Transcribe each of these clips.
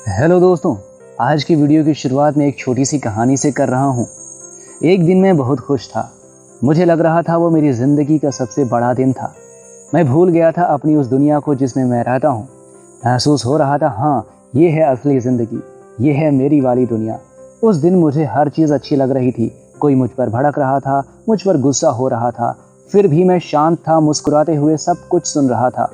Hello दोस्तों, आज की वीडियो की शुरुआत में एक छोटी सी कहानी से कर रहा हूँ। एक दिन मैं बहुत खुश था। मुझे लग रहा था वो मेरी ज़िंदगी का सबसे बड़ा दिन था। मैं भूल गया था अपनी उस दुनिया को जिसमें मैं रहता हूँ। महसूस हो रहा था, हाँ, ये है असली ज़िंदगी, ये है मेरी वाली दुनिया। उस दिन मुझे हर चीज़ अच्छी लग रही थी। कोई मुझ पर भड़क रहा था, मुझ पर गुस्सा हो रहा था, फिर भी मैं शांत था, मुस्कुराते हुए सब कुछ सुन रहा था।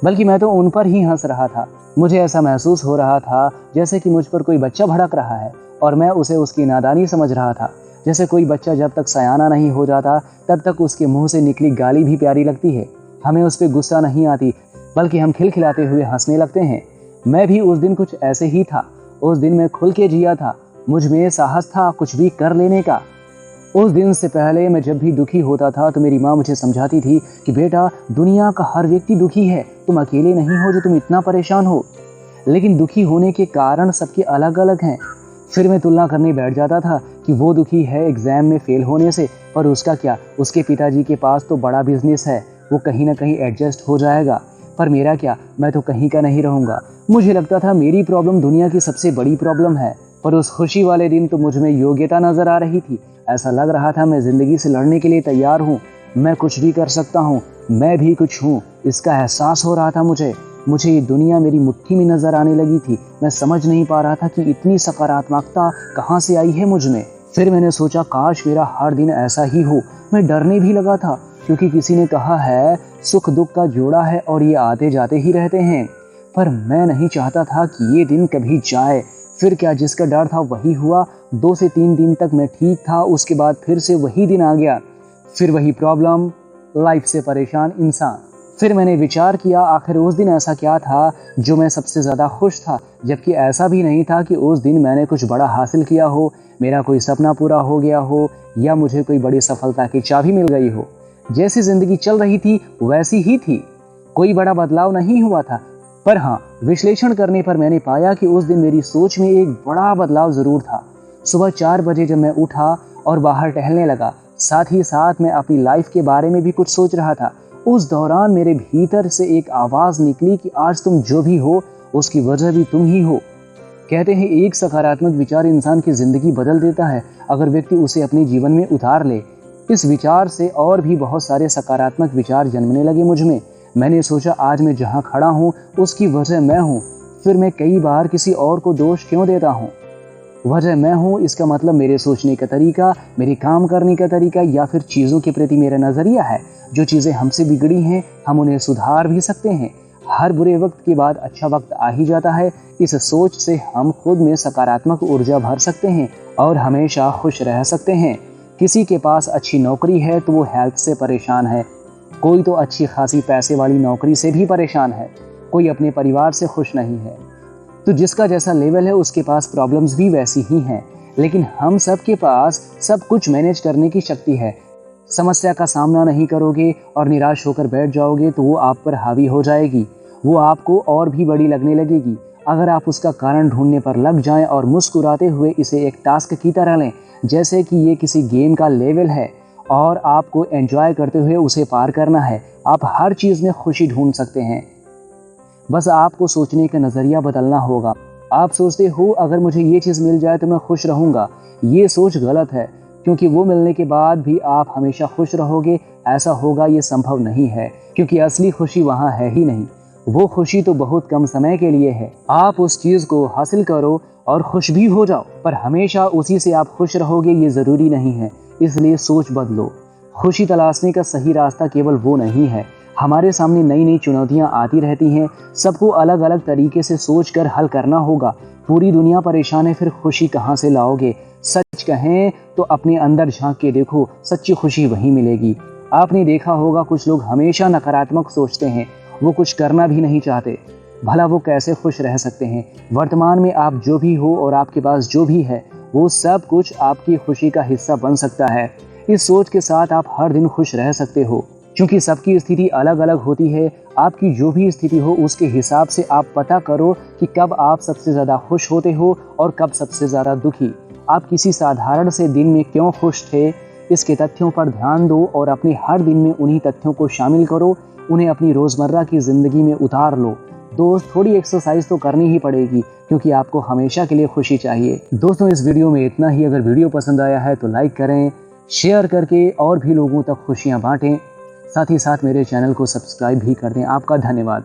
बल्कि मैं तो उन पर ही हंस रहा था। मुझे ऐसा महसूस हो रहा था जैसे कि मुझ पर कोई बच्चा भड़क रहा है और मैं उसे उसकी नादानी समझ रहा था। जैसे कोई बच्चा जब तक सयाना नहीं हो जाता तब तक उसके मुंह से निकली गाली भी प्यारी लगती है। हमें उस पर गुस्सा नहीं आती, बल्कि हम खिलखिलाते हुए हंसने लगते हैं। मैं भी उस दिन कुछ ऐसे ही था। उस दिन मैं खुल के जिया था। मुझ में साहस था कुछ भी कर लेने का। उस दिन से पहले मैं जब भी दुखी होता था तो मेरी माँ मुझे समझाती थी कि बेटा, दुनिया का हर व्यक्ति दुखी है, तुम अकेले नहीं हो जो तुम इतना परेशान हो। लेकिन दुखी होने के कारण सबके अलग अलग हैं। फिर मैं तुलना करने बैठ जाता था कि वो दुखी है एग्जाम में फेल होने से, पर उसका क्या, उसके पिताजी के पास तो बड़ा बिजनेस है, वो कहीं ना कहीं एडजस्ट हो जाएगा। पर मेरा क्या, मैं तो कहीं का नहीं रहूँगा। मुझे लगता था मेरी प्रॉब्लम दुनिया की सबसे बड़ी प्रॉब्लम है। पर उस खुशी वाले दिन तो मुझ में योग्यता नजर आ रही थी। ऐसा लग रहा था मैं जिंदगी से लड़ने के लिए तैयार हूँ। मैं कुछ भी कर सकता हूँ, मैं भी कुछ हूँ, इसका एहसास हो रहा था मुझे। ये दुनिया मेरी मुट्ठी में नजर आने लगी थी। मैं समझ नहीं पा रहा था कि इतनी सकारात्मकता कहाँ से आई है मुझ में। फिर मैंने सोचा काश मेरा हर दिन ऐसा ही हो। मैं डरने भी लगा था, क्योंकि किसी ने कहा है सुख दुख का जोड़ा है और ये आते जाते ही रहते हैं। पर मैं नहीं चाहता था कि ये दिन कभी जाए। फिर क्या, जिसका डर था वही हुआ। 2 से 3 दिन तक मैं ठीक था, उसके बाद फिर से वही दिन आ गया। फिर वही प्रॉब्लम, लाइफ से परेशान इंसान। फिर मैंने विचार किया आखिर उस दिन ऐसा क्या था जो मैं सबसे ज़्यादा खुश था। जबकि ऐसा भी नहीं था कि उस दिन मैंने कुछ बड़ा हासिल किया हो, मेरा कोई सपना पूरा हो गया हो या मुझे कोई बड़ी सफलता की चाबी मिल गई हो। जैसी ज़िंदगी चल रही थी वैसी ही थी, कोई बड़ा बदलाव नहीं हुआ था। पर हाँ, विश्लेषण करने पर मैंने पाया कि उस दिन मेरी सोच में एक बड़ा बदलाव ज़रूर था। सुबह 4 बजे जब मैं उठा और बाहर टहलने लगा, साथ ही साथ मैं अपनी लाइफ के बारे में भी कुछ सोच रहा था। उस दौरान मेरे भीतर से एक आवाज़ निकली कि आज तुम जो भी हो उसकी वजह भी तुम ही हो। कहते हैं एक सकारात्मक विचार इंसान की ज़िंदगी बदल देता है अगर व्यक्ति उसे अपने जीवन में उतार ले। इस विचार से और भी बहुत सारे सकारात्मक विचार जन्मने लगे मुझ में। मैंने सोचा आज मैं जहाँ खड़ा हूँ उसकी वजह मैं हूँ। फिर मैं कई बार किसी और को दोष क्यों देता हूँ। वजह मैं हूँ, इसका मतलब मेरे सोचने का तरीका, मेरे काम करने का तरीका या फिर चीज़ों के प्रति मेरा नज़रिया है। जो चीज़ें हमसे बिगड़ी हैं हम उन्हें सुधार भी सकते हैं। हर बुरे वक्त के बाद अच्छा वक्त आ ही जाता है। इस सोच से हम खुद में सकारात्मक ऊर्जा भर सकते हैं और हमेशा खुश रह सकते हैं। किसी के पास अच्छी नौकरी है तो वो हेल्थ से परेशान है, कोई तो अच्छी खासी पैसे वाली नौकरी से भी परेशान है, कोई अपने परिवार से खुश नहीं है। तो जिसका जैसा लेवल है उसके पास प्रॉब्लम्स भी वैसी ही हैं। लेकिन हम सब के पास सब कुछ मैनेज करने की शक्ति है। समस्या का सामना नहीं करोगे और निराश होकर बैठ जाओगे तो वो आप पर हावी हो जाएगी, वो आपको और भी बड़ी लगने लगेगी। अगर आप उसका कारण ढूंढने पर लग जाएं और मुस्कुराते हुए इसे एक टास्क की तरह लें, जैसे कि ये किसी गेम का लेवल है और आपको एंजॉय करते हुए उसे पार करना है, आप हर चीज़ में खुशी ढूंढ सकते हैं। बस आपको सोचने का नज़रिया बदलना होगा। आप सोचते हो अगर मुझे ये चीज़ मिल जाए तो मैं खुश रहूँगा। ये सोच गलत है, क्योंकि वो मिलने के बाद भी आप हमेशा खुश रहोगे ऐसा होगा ये संभव नहीं है, क्योंकि असली खुशी वहाँ है ही नहीं। वो खुशी तो बहुत कम समय के लिए है। आप उस चीज़ को हासिल करो और खुश भी हो जाओ, पर हमेशा उसी से आप खुश रहोगे ये ज़रूरी नहीं है। इसलिए सोच बदलो। खुशी तलाशने का सही रास्ता केवल वो नहीं है। हमारे सामने नई नई चुनौतियां आती रहती हैं, सबको अलग अलग तरीके से सोचकर हल करना होगा। पूरी दुनिया परेशान है, फिर खुशी कहाँ से लाओगे। सच कहें तो अपने अंदर झांक के देखो, सच्ची खुशी वहीं मिलेगी। आपने देखा होगा कुछ लोग हमेशा नकारात्मक सोचते हैं, वो कुछ करना भी नहीं चाहते। भला वो कैसे खुश रह सकते हैं। वर्तमान में आप जो भी हो और आपके पास जो भी है वो सब कुछ आपकी खुशी का हिस्सा बन सकता है। इस सोच के साथ आप हर दिन खुश रह सकते हो, क्योंकि सबकी स्थिति अलग अलग होती है। आपकी जो भी स्थिति हो उसके हिसाब से आप पता करो कि कब आप सबसे ज़्यादा खुश होते हो और कब सबसे ज़्यादा दुखी। आप किसी साधारण से दिन में क्यों खुश थे, इसके तथ्यों पर ध्यान दो और अपने हर दिन में उन्हीं तथ्यों को शामिल करो, उन्हें अपनी रोज़मर्रा की ज़िंदगी में उतार लो। दोस्त थोड़ी एक्सरसाइज तो करनी ही पड़ेगी, क्योंकि आपको हमेशा के लिए खुशी चाहिए। दोस्तों, इस वीडियो में इतना ही। अगर वीडियो पसंद आया है तो लाइक करें, शेयर करके और भी लोगों तक खुशियां बांटें। साथ ही साथ मेरे चैनल को सब्सक्राइब भी कर दें। आपका धन्यवाद।